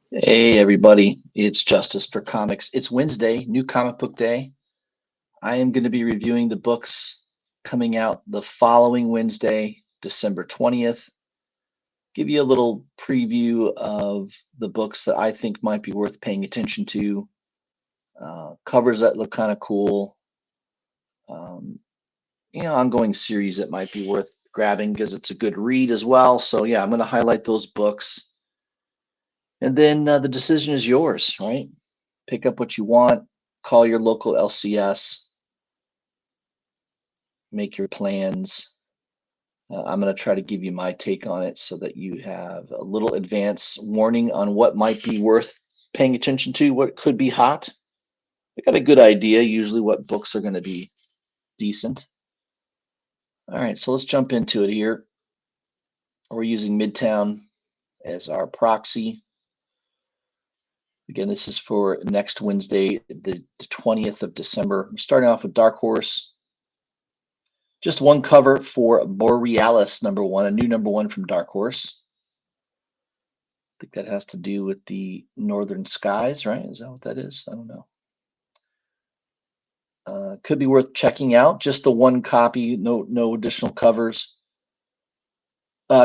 Hey everybody, it's Justice for Comics. It's Wednesday, new comic book day. I am going to be reviewing the books coming out the following Wednesday, December 20th. Give you a little preview of the books that I think might be worth paying attention to. Covers that look kind of cool. Um, Ongoing series that might be worth grabbing because it's a good read as well. So yeah, I'm going to highlight those books. And then the decision is yours, right? Pick up what you want, call your local LCS, make your plans. I'm going to try to give you my take on it so that you have a little advance warning on what might be worth paying attention to, what could be hot. I got a good idea usually what books are going to be decent. All right, so let's jump into it here. We're using Midtown as our proxy. Again, this is for next Wednesday, the 20th of December. We're starting off with Dark Horse. Just one cover for Borealis #1, a new #1 from Dark Horse. I think that has to do with the northern skies, right? Is that what that is? I don't know. Could be worth checking out. Just the one copy, no additional covers.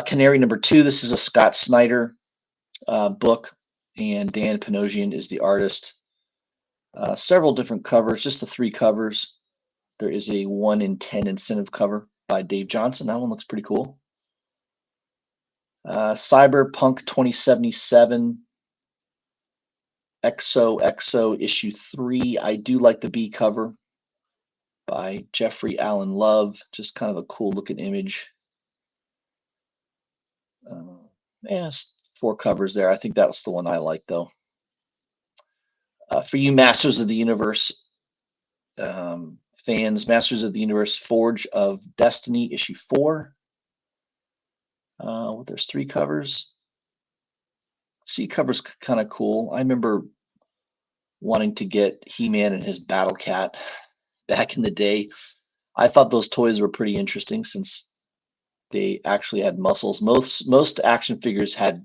Canary #2. This is a Scott Snyder book, and Dan Panosian is the artist. Several different covers, just the 3 covers. There is a 1 in 10 incentive cover by Dave Johnson. That one looks pretty cool. Cyberpunk 2077, XOXO issue 3. I do like the B cover by Jeffrey Allen Love. Just kind of a cool looking image. Yeah, 4 covers there. I think that was the one I like though. For you Masters of the Universe fans, Masters of the Universe Forge of Destiny issue 4. There's 3 covers. C cover's kind of cool. I remember wanting to get He-Man and his Battle Cat back in the day. I thought those toys were pretty interesting since they actually had muscles. Most action figures had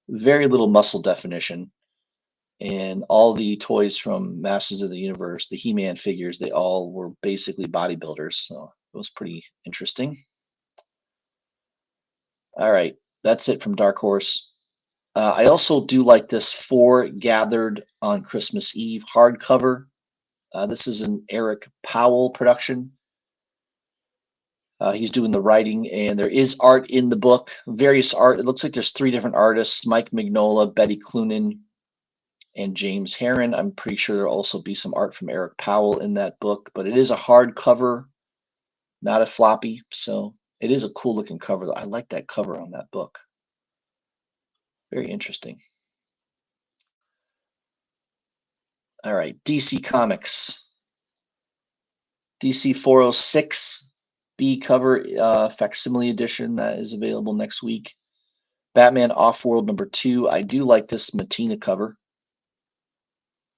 very little muscle definition, and all the toys from Masters of the Universe, the He-Man figures, they all were basically bodybuilders. So it was pretty interesting. All right, that's it from Dark Horse. I also do like this Four Gathered on Christmas Eve hardcover. This is an Eric Powell production. He's doing the writing, and there is art in the book, various art. It looks like there's 3 different artists, Mike Mignola, Betty Cloonan, and James Herron. I'm pretty sure there'll also be some art from Eric Powell in that book, but it is a hardcover, not a floppy. So it is a cool looking cover. I like that cover on that book. Very interesting. All right, DC Comics. DC 406 B cover facsimile edition that is available next week. Batman Offworld #2. I do like this Matina cover.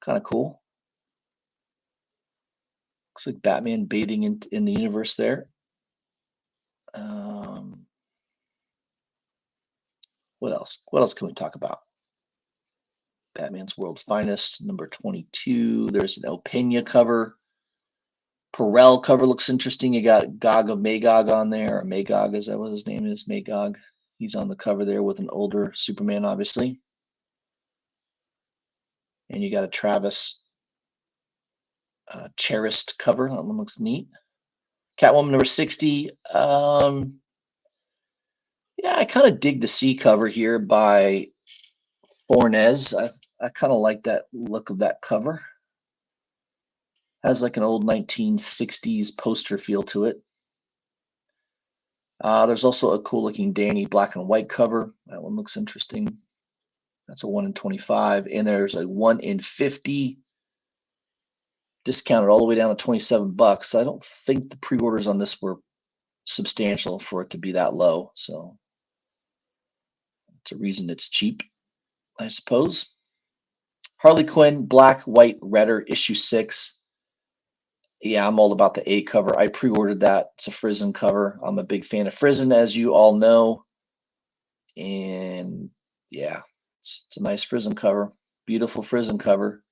Kind of cool. Looks like Batman bathing in the universe there. What else? What else can we talk about? Batman's World's Finest #22. There's an El Pena cover. Perel cover looks interesting. You got Gog of Magog on there. Or Magog, is that what his name is? Magog. He's on the cover there with an older Superman, obviously. And you got a Travis Charist cover. That one looks neat. Catwoman #60. Yeah, I kind of dig the C cover here by Fornes. I kind of like that look of that cover. Has like an old 1960s poster feel to it. There's also a cool looking Danny black and white cover. That one looks interesting. That's a 1 in 25. And there's a 1 in 50 discounted all the way down to $27. I don't think the pre-orders on this were substantial for it to be that low. So it's a reason it's cheap, I suppose. Harley Quinn, Black, White, Redder, issue 6. Yeah, I'm all about the A cover. I pre-ordered that. It's a Frizzen cover. I'm a big fan of Frizzen, as you all know. And yeah, It's a nice Frism cover. Beautiful Frism cover.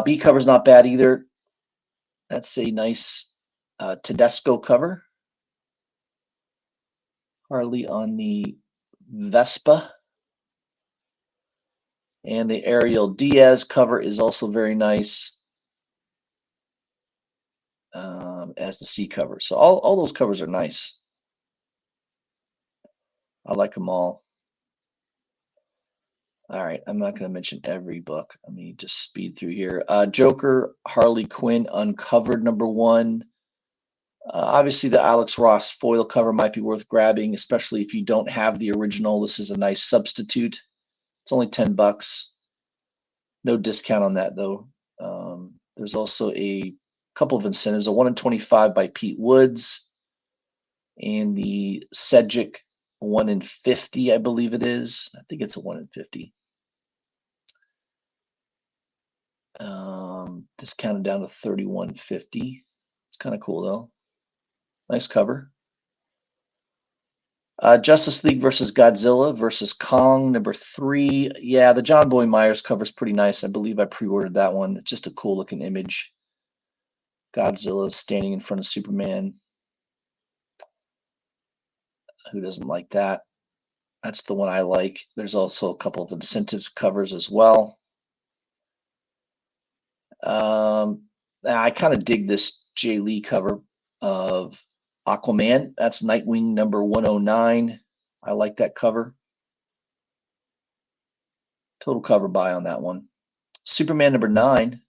B cover's not bad either. That's a nice Tedesco cover. Harley on the Vespa. And the Ariel Diaz cover is also very nice, as the C cover. So all those covers are nice. I like them all. All right, I'm not going to mention every book. Let me just speed through here. Joker, Harley Quinn Uncovered #1. Obviously, the Alex Ross foil cover might be worth grabbing, especially if you don't have the original. This is a nice substitute. It's only $10. No discount on that, though. There's also a couple of incentives, a 1 in 25 by Pete Woods, and the Cedric 1 in 50, I believe it is. I think it's a 1 in 50. Discounted down to $31.50. It's kind of cool, though. Nice cover. Justice League versus Godzilla versus Kong #3. Yeah, the John Boy Myers cover is pretty nice. I believe I pre-ordered that one. It's just a cool looking image. Godzilla standing in front of Superman. Who doesn't like that? That's the one I like. There's also a couple of incentives covers as well. I kind of dig this Jay Lee cover of Aquaman. That's Nightwing #109. I like that cover. Total cover buy on that one. Superman #9.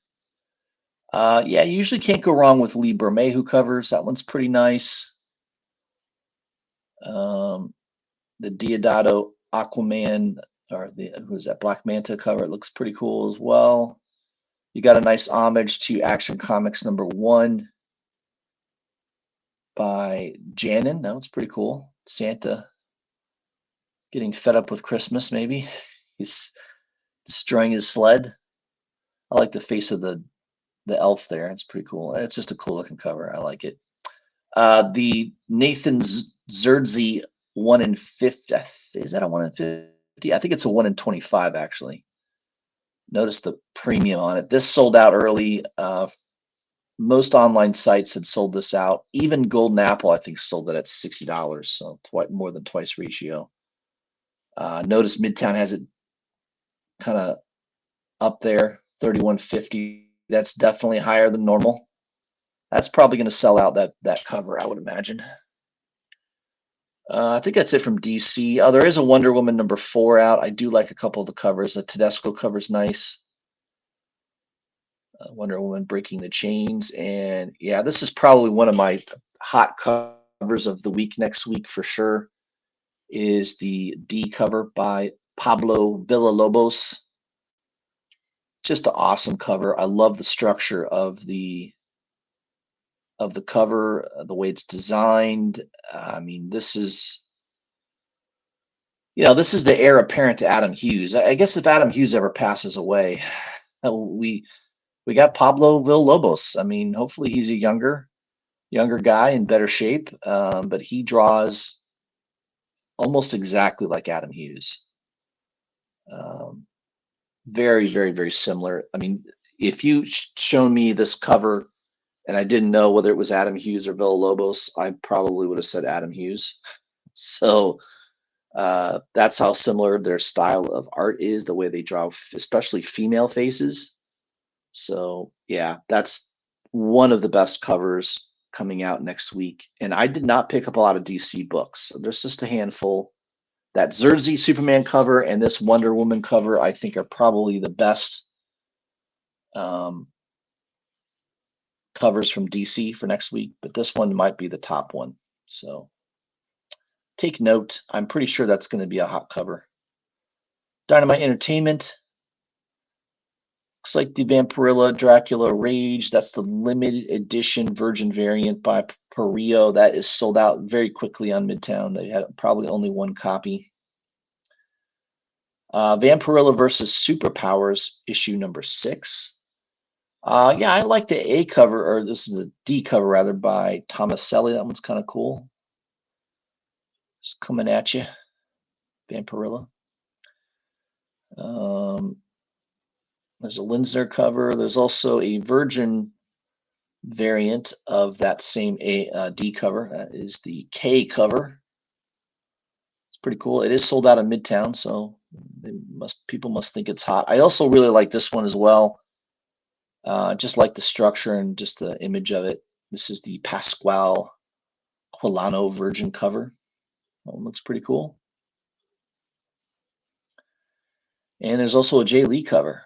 Yeah, you usually can't go wrong with Lee Bermejo covers. That one's pretty nice. The Deodato Aquaman, or who's that, Black Manta cover, it looks pretty cool as well. You got a nice homage to Action Comics #1 by Janin. That was pretty cool. Santa getting fed up with Christmas, maybe. He's destroying his sled. I like the face of the elf there. It's pretty cool. It's just a cool looking cover. I like it. The Nathan Zerdzi 1 in 50. Is that a 1 in 50? I think it's a 1 in 25, actually. Notice the premium on it. This sold out early. Most online sites had sold this out. Even Golden Apple, I think, sold it at $60, so more than twice ratio. Notice Midtown has it kind of up there, $31.50. That's definitely higher than normal. That's probably going to sell out that cover, I would imagine. I think that's it from DC. Oh, there is a Wonder Woman #4 out. I do like a couple of the covers. The Tedesco cover's nice. Wonder Woman Breaking the Chains. And yeah, this is probably one of my hot covers of the week next week for sure, is the D cover by Pablo Villalobos. Just an awesome cover. I love the structure of the cover, the way it's designed. I mean, this is the heir apparent to Adam Hughes. I guess if Adam Hughes ever passes away, we got Pablo Villalobos. I mean, hopefully he's a younger guy in better shape, but he draws almost exactly like Adam Hughes. Very, very, very similar. I mean, if you shown me this cover and I didn't know whether it was Adam Hughes or Villalobos, I probably would have said Adam Hughes. So that's how similar their style of art is, the way they draw, especially female faces. So yeah, that's one of the best covers coming out next week. And I did not pick up a lot of DC books. So there's just a handful. That Zerdzi Superman cover and this Wonder Woman cover, I think, are probably the best covers from DC for next week. But this one might be the top one. So take note. I'm pretty sure that's going to be a hot cover. Dynamite Entertainment. Looks like the Vampirilla Dracula Rage. That's the limited edition Virgin variant by Perio. That is sold out very quickly on Midtown. They had probably only one copy. Vampirilla versus Superpowers, issue #6. Yeah, I like the A cover, or this is the D cover rather, by Tomaselli. That one's kind of cool. Just coming at you, Vampirilla. There's a Linsner cover. There's also a Virgin variant of that same D cover. That is the K cover. It's pretty cool. It is sold out in Midtown, so people must think it's hot. I also really like this one as well. Just like the structure and just the image of it. This is the Pasquale Quilano Virgin cover. That one looks pretty cool. And there's also a Jay Lee cover.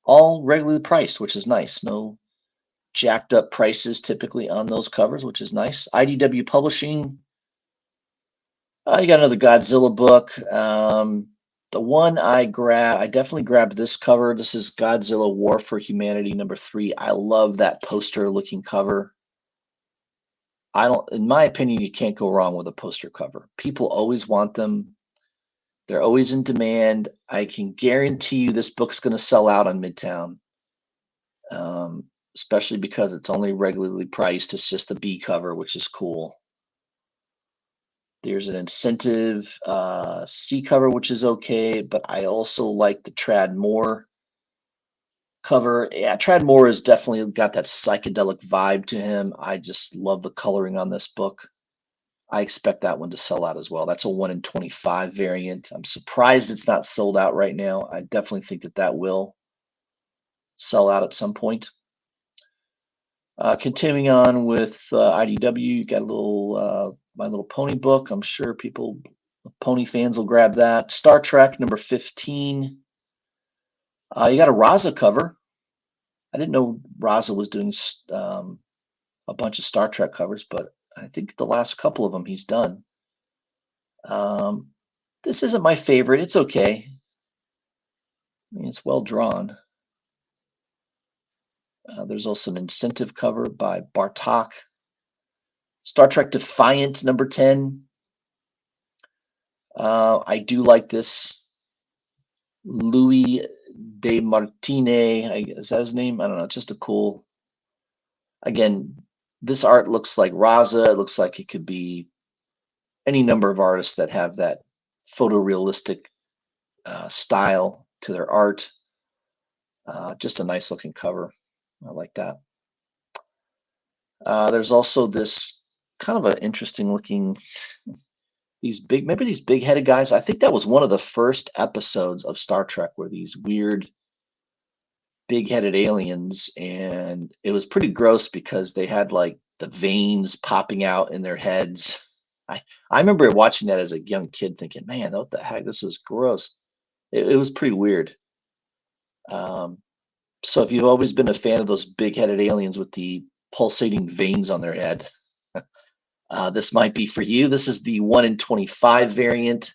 All regularly priced, which is nice. No jacked up prices typically on those covers, which is nice. IDW Publishing. You got another Godzilla book. The one I definitely grabbed this cover. This is Godzilla War for Humanity #3. I love that poster looking cover. In my opinion, you can't go wrong with a poster cover. People always want them. They're always in demand. I can guarantee you this book's going to sell out on Midtown, especially because it's only regularly priced. It's just a B cover, which is cool. There's an incentive C cover, which is okay, but I also like the Tradd Moore cover. Yeah, Tradd Moore has definitely got that psychedelic vibe to him. I just love the coloring on this book. I expect that one to sell out as well. That's a 1 in 25 variant. I'm surprised it's not sold out right now. I definitely think that will sell out at some point. Continuing on with IDW, you got a little My Little Pony book. I'm sure pony fans will grab that. Star Trek #15. You got a Raza cover. I didn't know Raza was doing a bunch of Star Trek covers, but I think the last couple of them he's done. This isn't my favorite. It's okay. I mean, it's well drawn. There's also an incentive cover by Bartok. Star Trek Defiant #10. I do like this. Louis De Martine, is that his name? I don't know. It's just a cool. Again, this art looks like Raza. It looks like it could be any number of artists that have that photorealistic style to their art. Just a nice looking cover. I like that. There's also this kind of an interesting looking, maybe these big headed guys. I think that was one of the first episodes of Star Trek where these weird big headed aliens, and it was pretty gross because they had like the veins popping out in their heads. I remember watching that as a young kid thinking, man, what the heck, this is gross. It was pretty weird. So if you've always been a fan of those big-headed aliens with the pulsating veins on their head, this might be for you. This is the 1 in 25 variant.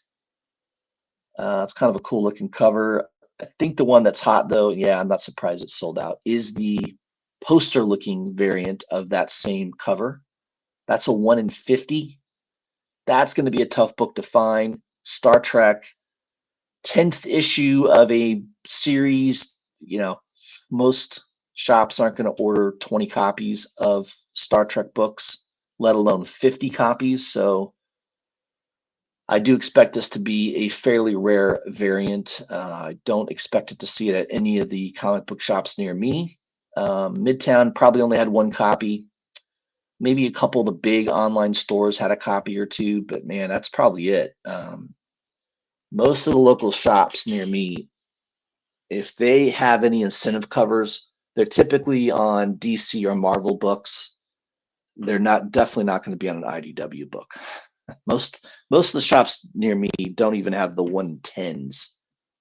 It's kind of a cool looking cover. I think the one that's hot though, yeah, I'm not surprised it's sold out, is the poster looking variant of that same cover. That's a 1 in 50. That's going to be a tough book to find. Star Trek, 10th issue of a series. Most shops aren't going to order 20 copies of Star Trek books, let alone 50 copies. So I do expect this to be a fairly rare variant. I don't expect to see it at any of the comic book shops near me. Midtown probably only had 1 copy. Maybe a couple of the big online stores had a copy or 2, but man, that's probably it. Most of the local shops near me, if they have any incentive covers, they're typically on DC or Marvel books. They're definitely not going to be on an IDW book. Most of the shops near me don't even have the 110s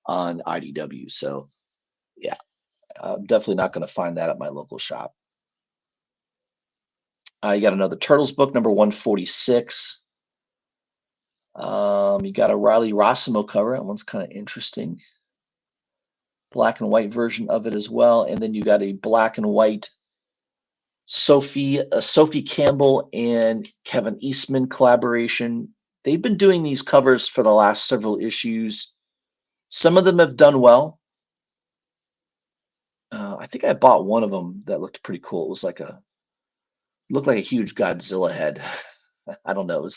on IDW. So yeah, I'm definitely not going to find that at my local shop. You got another Turtles book, #146. You got a Riley Rossimo cover. That one's kind of interesting. Black and white version of it as well. And then you got a black and white Sophie Campbell and Kevin Eastman collaboration. They've been doing these covers for the last several issues. Some of them have done well. I think I bought one of them that looked pretty cool. It was looked like a huge Godzilla head. I don't know.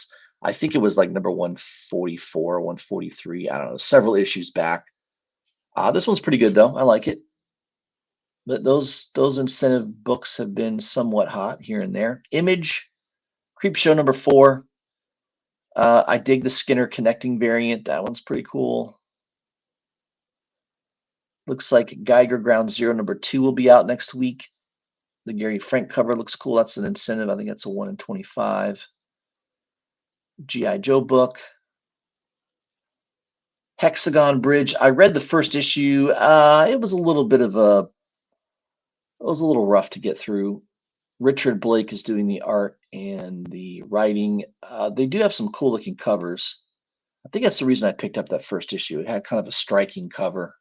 I think it was like #144, 143. I don't know. Several issues back. This one's pretty good though. I like it. But those incentive books have been somewhat hot here and there. Image, Creepshow number 4. I dig the Skinner connecting variant. That one's pretty cool. Looks like Geiger Ground Zero number 2 will be out next week. The Gary Frank cover looks cool. That's an incentive. I think that's a 1 in 25. G.I. Joe book. Hexagon Bridge. I read the first issue. It was a little bit of a, it was a little rough to get through. Richard Blake is doing the art and the writing. They do have some cool looking covers. I think that's the reason I picked up that first issue. It had kind of a striking cover.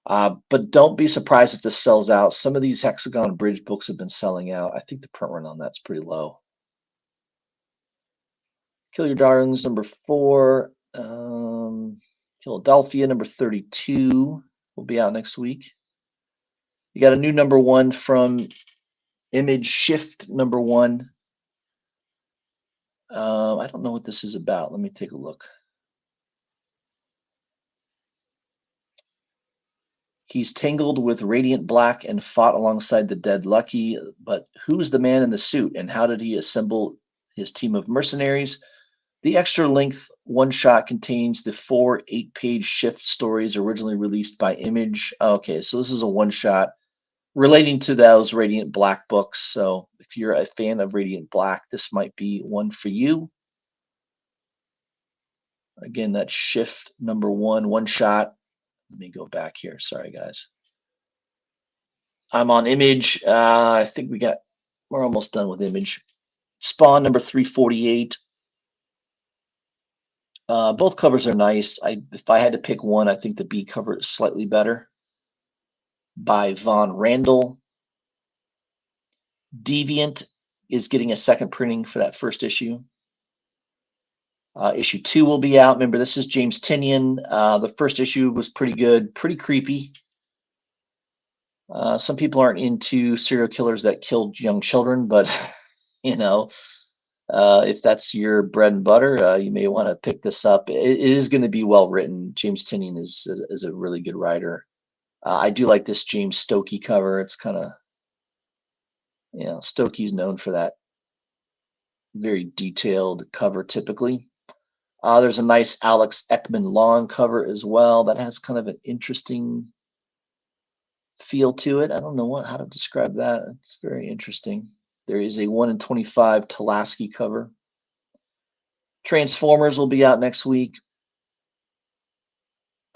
But don't be surprised if this sells out. Some of these Hexagon Bridge books have been selling out. I think the print run on that's pretty low. Kill Your Darlings number 4. Philadelphia number 32 will be out next week. You got a new number 1 from Image, Shift number 1. I don't know what this is about. Let me take a look. He's tangled with Radiant Black and fought alongside the dead Lucky, but who's the man in the suit and how did he assemble his team of mercenaries? The extra length one shot contains the 4 8-page Shift stories originally released by Image. Okay, so this is a one shot relating to those Radiant Black books. So if you're a fan of Radiant Black, this might be one for you. Again, that's Shift number 1, one shot. Let me go back here. Sorry, guys. I'm on Image. I think we're almost done with Image. Spawn number 348. Both covers are nice. If I had to pick one, I think the B cover is slightly better. By Von Randall. Deviant is getting a second printing for that first issue. Issue 2 will be out. Remember, this is James Tynion. The first issue was pretty good, pretty creepy. Some people aren't into serial killers that killed young children, but you know, if that's your bread and butter, you may want to pick this up. It is going to be well written. James Tynion is a really good writer. I do like this James Stokey cover. It's kind of, you know, Stokey's known for that very detailed cover typically. There's a nice Alex Ekman Long cover as well that has kind of an interesting feel to it. I don't know how to describe that. It's very interesting. There is a 1 in 25 Tulaski cover. Transformers will be out next week.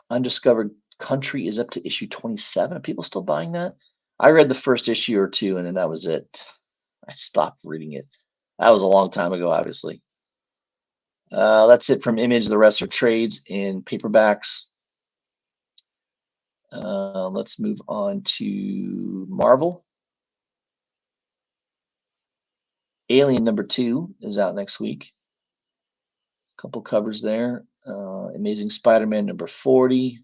Undiscovered Country is up to issue 27. Are people still buying that? I read the first issue or 2 and then that was it. I stopped reading it. That was a long time ago, obviously. That's it from Image. The rest are trades in paperbacks. Let's move on to Marvel. Alien number 2 is out next week. A couple covers there. Amazing Spider-Man number 40.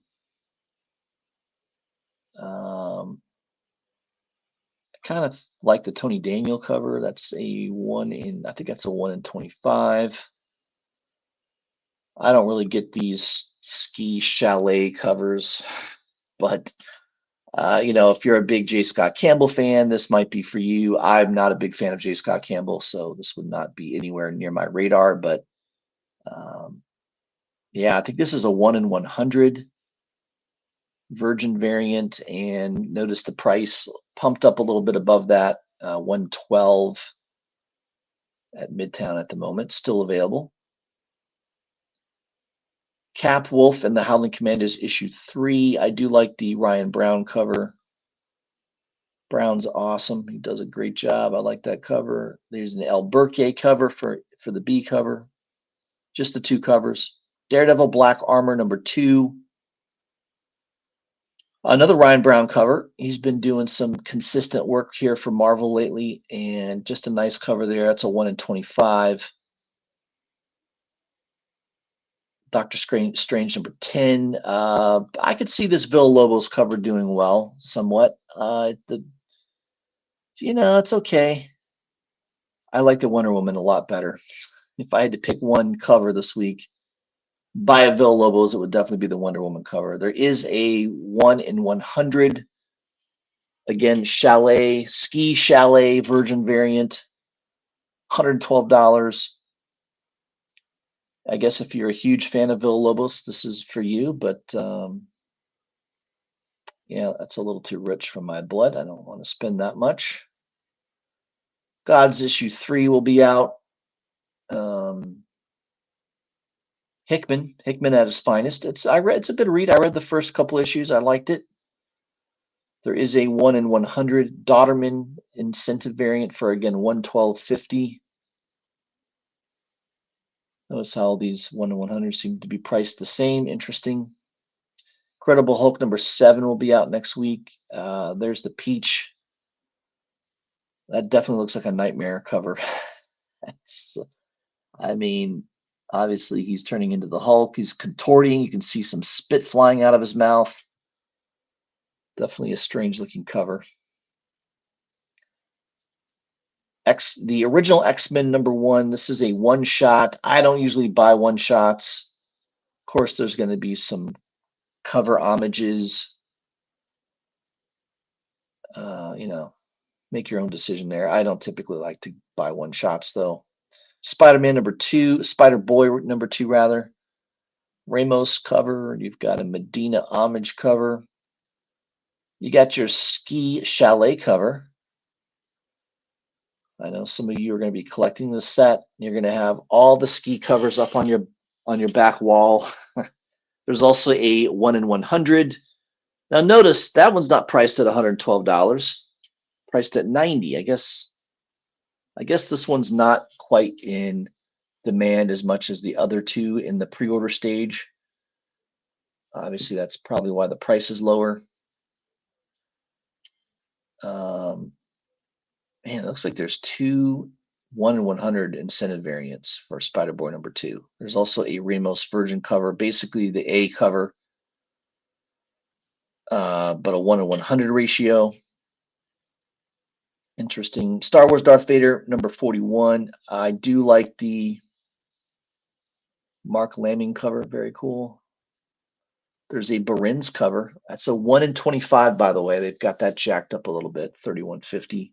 I kind of like the Tony Daniel cover. That's a 1 in, I think that's a 1 in 25. I don't really get these ski chalet covers, but you know, if you're a big J. Scott Campbell fan, this might be for you. I'm not a big fan of J. Scott Campbell, so this would not be anywhere near my radar. But yeah, I think this is a 1 in 100 Virgin variant, and notice the price pumped up a little bit above that, 112 at Midtown at the moment, still available. Cap Wolf and the Howling Commandos issue 3. I do like the Ryan Brown cover. Brown's awesome. He does a great job. I like that cover. There's an El Burke cover for the B cover. Just the 2 covers. Daredevil Black Armor number 2. Another Ryan Brown cover. He's been doing some consistent work here for Marvel lately, and just a nice cover there. That's a 1 in 25. Doctor Strange number 10. I could see this Villalobos cover doing well, somewhat. You know, it's okay. I like the Wonder Woman a lot better. If I had to pick one cover this week, by Villalobos, it would definitely be the Wonder Woman cover. There is a 1 in 100, again, Chalet, Ski Chalet Virgin variant, $112. I guess if you're a huge fan of Villalobos, this is for you, but yeah, that's a little too rich for my blood. I don't want to spend that much. Gods issue 3 will be out. Hickman at his finest. It's a good read. I read the first couple issues. I liked it. There is a 1 in 100 Dodderman incentive variant for, again, $112.50. Notice how these 1 in 100 seem to be priced the same. Interesting. Incredible Hulk number 7 will be out next week. There's the Peach. That definitely looks like a nightmare cover. I mean, obviously he's turning into the Hulk. He's contorting. You can see some spit flying out of his mouth. Definitely a strange looking cover. The original X-Men number 1. This is a one shot. I don't usually buy one shots. Of course, there's going to be some cover homages. Make your own decision there. I don't typically like to buy one shots though. Spider-Man number 2, Spider-Boy number 2 rather. Ramos cover. You've got a Medina homage cover. You got your Ski Chalet cover. I know some of you are going to be collecting this set. You're going to have all the ski covers up on your back wall. There's also a 1 in 100. Now notice that one's not priced at $112, priced at $90. I guess this one's not quite in demand as much as the other two in the pre-order stage. Obviously, that's probably why the price is lower. Man, it looks like there's 2 1 in 100 incentive variants for Spider-Boy number 2. There's also a Ramos Virgin cover, basically the A cover, but a 1 in 100 ratio. Interesting. Star Wars Darth Vader number 41. I do like the Mark Lamming cover. Very cool. There's a Barins cover. That's a 1 in 25, by the way. They've got that jacked up a little bit, $31.50.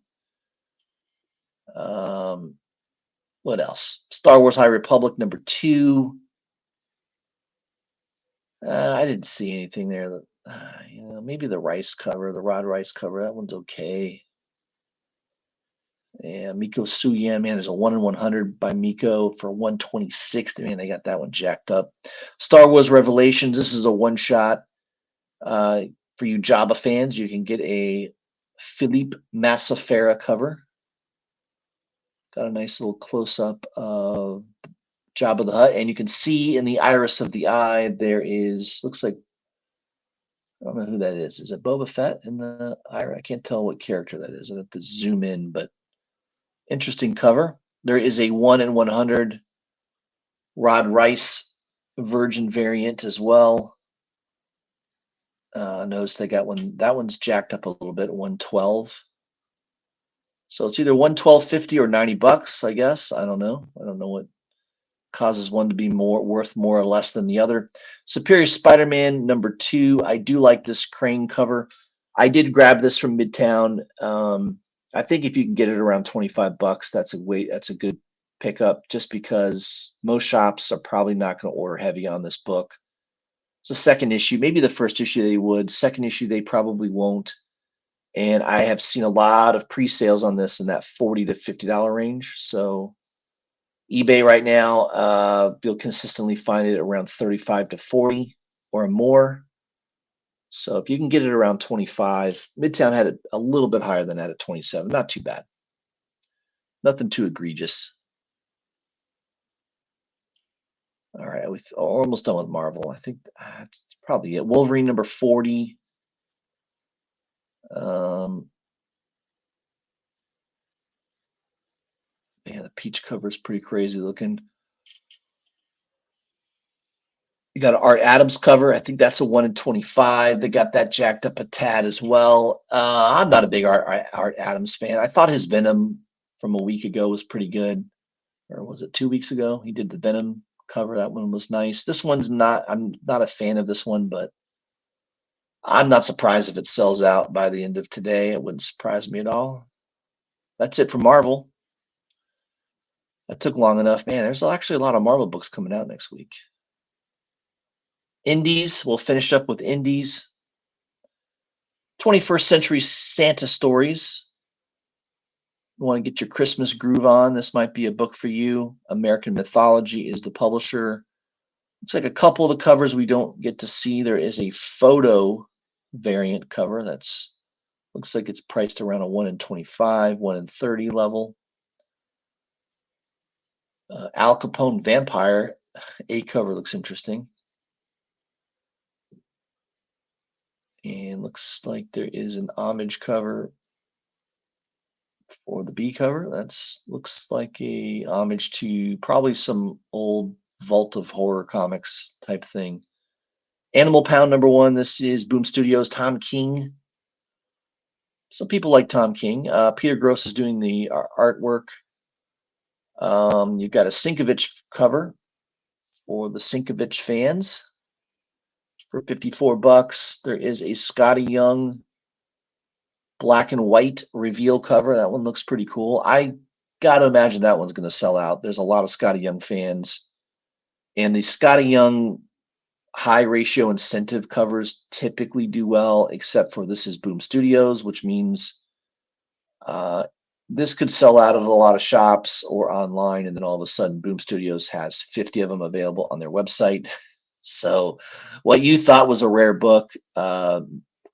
What else? Star Wars High Republic number 2. I didn't see anything there. Maybe the Rice cover, the Rod Rice cover. That one's okay. Yeah, Miko Suya, man, there's a 1 in 100 by Miko for $126. Man, they got that one jacked up. Star Wars Revelations. This is a one shot. For you Jabba fans, you can get a Philippe Massafera cover. Got a nice little close-up of Jabba the Hutt, and you can see in the iris of the eye there looks like, I don't know who that is. Is it Boba Fett in the iris? I can't tell what character that is. I have to zoom in, but interesting cover. There is a 1 in 100 Rod Rice Virgin variant as well. Notice they got one. That one's jacked up a little bit, 112. So it's either $112.50 or $90, I guess. I don't know. I don't know what causes one to be worth more or less than the other. Superior Spider-Man number 2. I do like this crane cover. I did grab this from Midtown. I think if you can get it around $25, that's a good pickup, just because most shops are probably not going to order heavy on this book. It's a second issue. Maybe the first issue they would. Second issue they probably won't. And I have seen a lot of pre-sales on this in that $40 to $50 range. So eBay right now, you'll consistently find it around 35 to 40 or more. So if you can get it around 25, Midtown had it a little bit higher than that at 27. Not too bad. Nothing too egregious. All right, we're almost done with Marvel. I think that's probably it. Wolverine number 40. Man, the peach cover is pretty crazy looking. You got an Art Adams cover. I think that's a 1 in 25. They got that jacked up a tad as well. I'm not a big Art Adams fan. I thought his Venom from a week ago was pretty good. Or was it 2 weeks ago? He did the Venom cover. That one was nice. This one's not, I'm not a fan of this one, but I'm not surprised if it sells out by the end of today. It wouldn't surprise me at all. That's it for Marvel. That took long enough. Man, there's actually a lot of Marvel books coming out next week. Indies, we'll finish up with Indies. 21st Century Santa Stories. You want to get your Christmas groove on, this might be a book for you. American Mythology is the publisher. Looks like a couple of the covers we don't get to see. There is a photo variant cover that's looks like it's priced around a 1 in 25, 1 in 30 level. Al Capone Vampire, A cover looks interesting. And looks like there is an homage cover for the B cover. That's looks like a homage to probably some old Vault of Horror comics type thing. Animal Pound #1. This is Boom Studios, Tom King. Some people like Tom King. Peter Gross is doing the artwork. You've got a Sienkiewicz cover for the Sienkiewicz fans for $54. There is a Scotty Young black and white reveal cover. That one looks pretty cool. I got to imagine that one's going to sell out. There's a lot of Scotty Young fans. And the Scotty Young high ratio incentive covers typically do well, except for this is Boom Studios, which means this could sell out at a lot of shops or online, and then all of a sudden Boom Studios has 50 of them available on their website. So what you thought was a rare book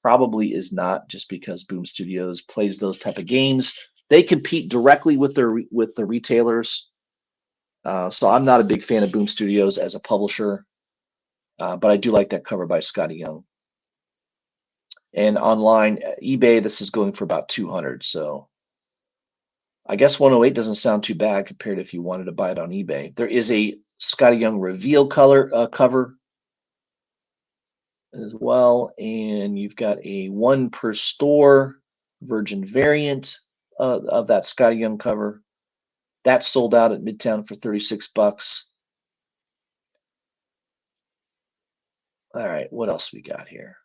probably is not, just because Boom Studios plays those type of games. They compete directly with the retailers. So I'm not a big fan of Boom Studios as a publisher, but I do like that cover by Scotty Young. And online, eBay, this is going for about 200. So I guess 108 doesn't sound too bad compared to if you wanted to buy it on eBay. There is a Scotty Young reveal cover as well, and you've got a 1 per store virgin variant of that Scotty Young cover. That sold out at Midtown for $36. All right, what else we got here?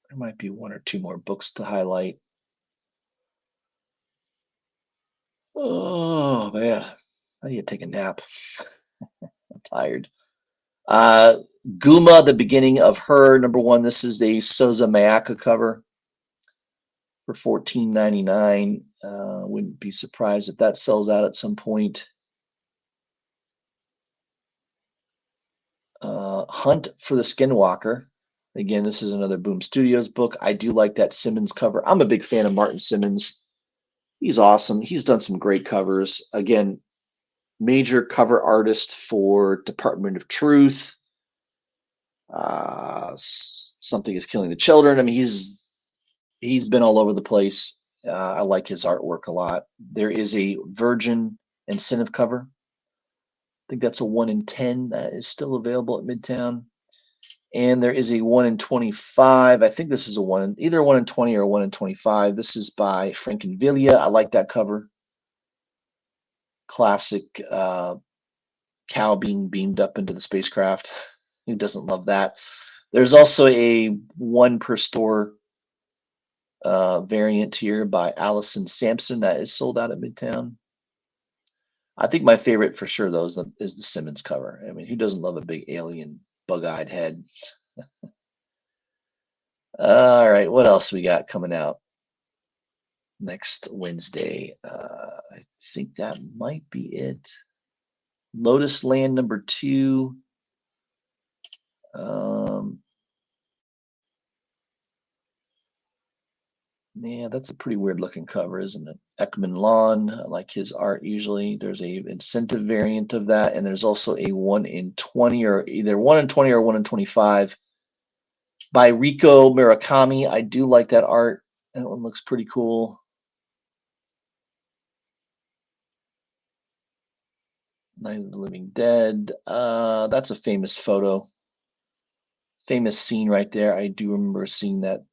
There might be 1 or 2 more books to highlight. Oh man, I need to take a nap. I'm tired. Guma, the beginning of her #1. This is a Souza Mayaka cover for $14.99. Wouldn't be surprised if that sells out at some point. Hunt for the Skinwalker. Again, this is another Boom Studios book. I do like that Simmons cover. I'm a big fan of Martin Simmons. He's awesome. He's done some great covers. Again, major cover artist for Department of Truth. Something is Killing the Children. I mean, he's been all over the place. I like his artwork a lot. There is a Virgin incentive cover. I think that's a 1 in 10 that is still available at Midtown. And there is a 1 in 25. I think this is either a 1 in 20 or a 1 in 25. This is by Frankenvilla. I like that cover. Classic cow being beamed up into the spacecraft. Who doesn't love that? There's also a 1 per store variant here by Allison Sampson that is sold out at Midtown. I think my favorite for sure, though, is the Simmons cover. I mean, who doesn't love a big alien bug-eyed head? All right, what else we got coming out next Wednesday? I think that might be it. Lotus Land #2. Yeah, that's a pretty weird looking cover, isn't it? Ekman Lawn, I like his art usually. There's a incentive variant of that, and there's also a 1 in 20, or either 1 in 20 or 1 in 25 by Rico Murakami. I do like that art. That one looks pretty cool. Night of the Living Dead. That's a famous photo. Famous scene right there. I do remember seeing that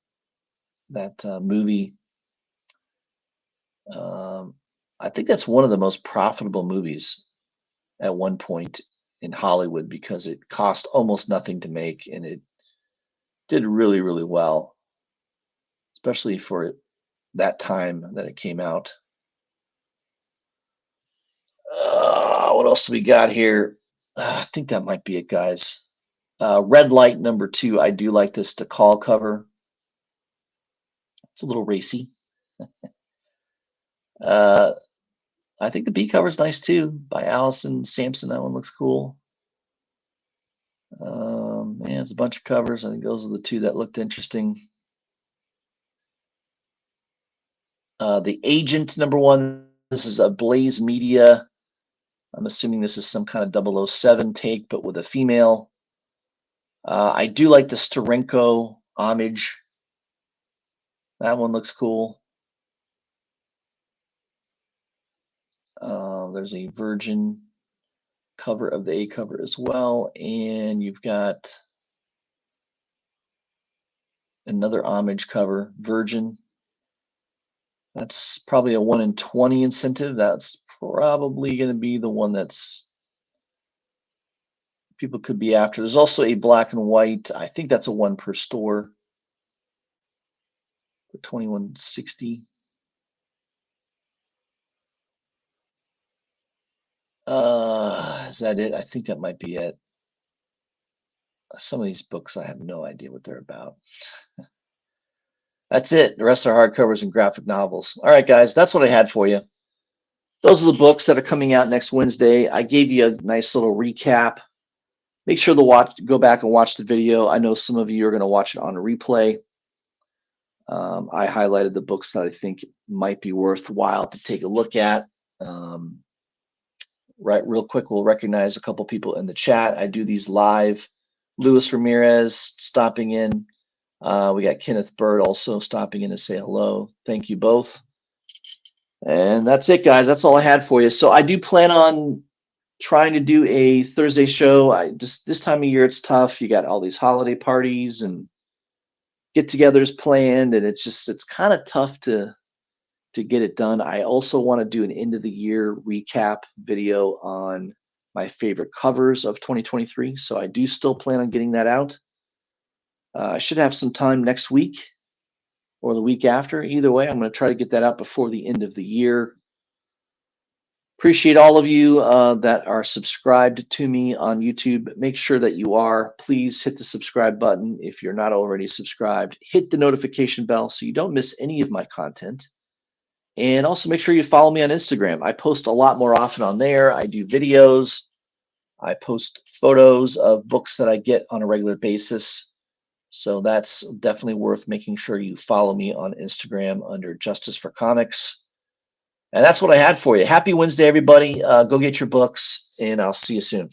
movie. I think that's one of the most profitable movies at one point in Hollywood because it cost almost nothing to make and it did really, really well, especially for that time that it came out. What else do we got here? I think that might be it, guys. Red Light #2. I do like this DeCall cover. It's a little racy. I think the B cover is nice too, by Allison Sampson. That one looks cool. Yeah, it's a bunch of covers. I think those are the two that looked interesting. The Agent #1. This is a Blaze Media. I'm assuming this is some kind of 007 take, but with a female. I do like the Steranko homage. That one looks cool. There's a Virgin cover of the A cover as well, and you've got another homage cover, Virgin. That's probably a 1 in 20 incentive. That's probably going to be the one that's people could be after. There's also a black and white. I think that's a 1 per store for $21.60. Is that it? I think that might be it. Some of these books, I have no idea what they're about. That's it. The rest are hardcovers and graphic novels. All right, guys, that's what I had for you. Those are the books that are coming out next Wednesday. I gave you a nice little recap. Make sure to go back and watch the video. I know some of you are going to watch it on a replay. I highlighted the books that I think might be worthwhile to take a look at. Right, real quick, we'll recognize a couple people in the chat. I do these live. Luis Ramirez stopping in. We got Kenneth Bird also stopping in to say hello. Thank you both. And that's it, guys. That's all I had for you. So I do plan on trying to do a Thursday show. This time of year, it's tough. You got all these holiday parties and get-togethers planned, and it's kind of tough to get it done. I also want to do an end of the year recap video on my favorite covers of 2023. So I do still plan on getting that out. I should have some time next week or the week after. Either way, I'm going to try to get that out before the end of the year. Appreciate all of you that are subscribed to me on YouTube. Make sure that you are. Please hit the subscribe button if you're not already subscribed. Hit the notification bell so you don't miss any of my content. And also make sure you follow me on Instagram. I post a lot more often on there. I do videos. I post photos of books that I get on a regular basis. So that's definitely worth making sure you follow me on Instagram under Justice for Comics. And that's what I had for you. Happy Wednesday, everybody. Go get your books, and I'll see you soon.